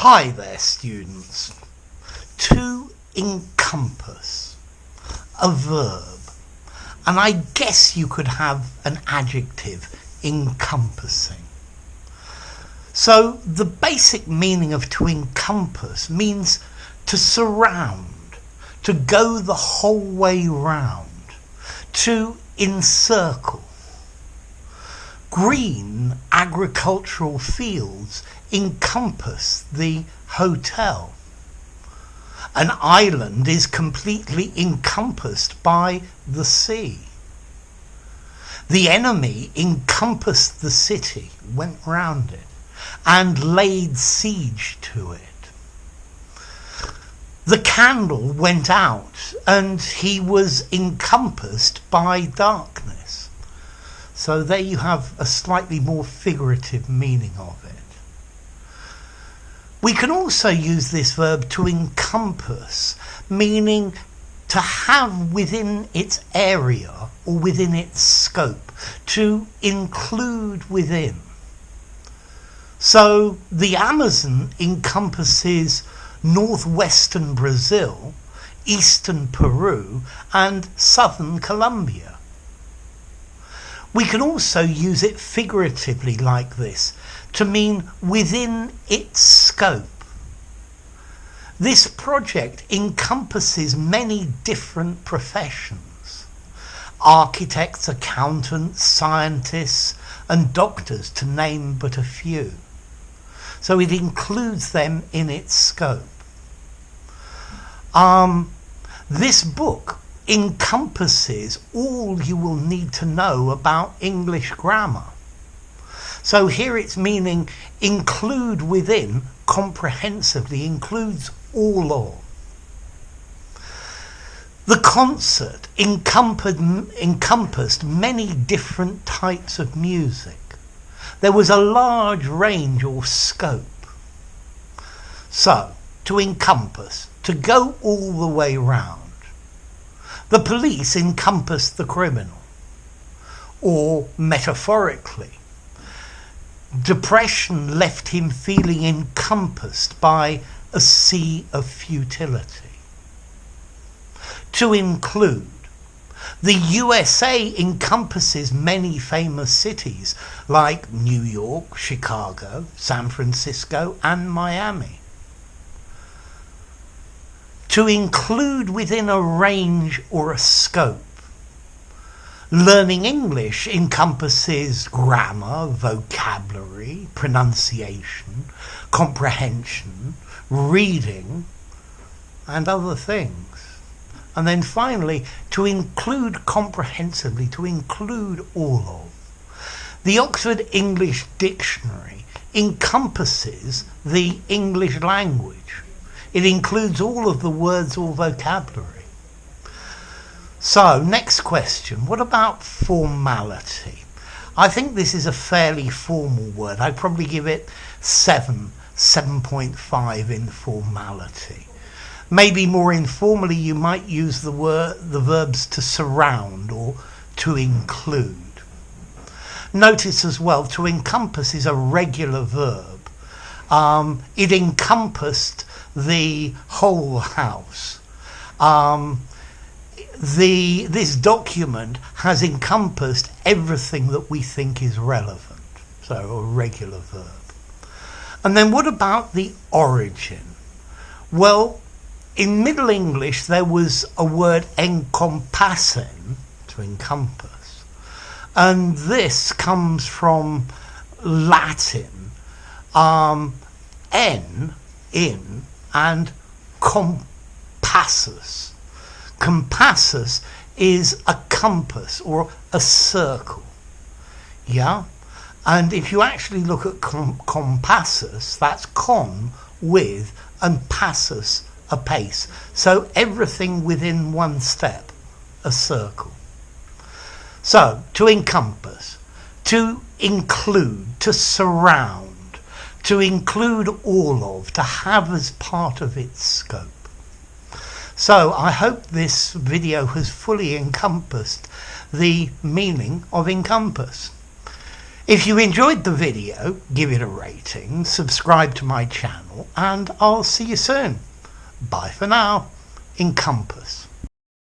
Hi there, students. To encompass, a verb, and I guess you could have an adjective, encompassing. So the basic meaning of to encompass means to surround, to go the whole way round, to encircle. Green agricultural fields encompass the hotel. An island is completely encompassed by the sea. The enemy encompassed the city, went round it, and laid siege to it. The candle went out, and he was encompassed by darkness. So there you have a slightly more figurative meaning of it. We can also use this verb to encompass, meaning to have within its area or within its scope, to include within. So the Amazon encompasses northwestern Brazil, eastern Peru, and southern Colombia. We can also use it figuratively like this, to mean within its scope. This project encompasses many different professions: architects, accountants, scientists, and doctors, to name but a few. So it includes them in its scope. This book encompasses all you will need to know about English grammar. So here it's meaning include within, comprehensively, includes all of. The concert encompassed many different types of music. There was a large range or scope. So, to encompass, to go all the way round. The police encompassed the criminal. Or, metaphorically, depression left him feeling encompassed by a sea of futility. To include, the USA encompasses many famous cities like New York, Chicago, San Francisco, and Miami. To include within a range or a scope. Learning English encompasses grammar, vocabulary, pronunciation, comprehension, reading, and other things. And then finally, to include comprehensively, to include all of. The Oxford English Dictionary encompasses the English language. It includes all of the words or vocabulary. So, next question. What about formality? I think this is a fairly formal word. I'd probably give it 7.5 in formality. Maybe more informally you might use the verbs to surround or to include. Notice as well, to encompass is a regular verb. It encompassed the whole house. This document has encompassed everything that we think is relevant. So a regular verb. And then what about the origin? Well, in Middle English there was a word encompassing, to encompass. And this comes from Latin, in, and compassus. Compassus is a compass or a circle. Yeah? And if you actually look at compassus, that's con, with, and passus, a pace. So everything within one step, a circle. So, to encompass, to include, to surround, to include all of, to have as part of its scope. So I hope this video has fully encompassed the meaning of encompass. If you enjoyed the video, give it a rating, subscribe to my channel, and I'll see you soon. Bye for now. Encompass.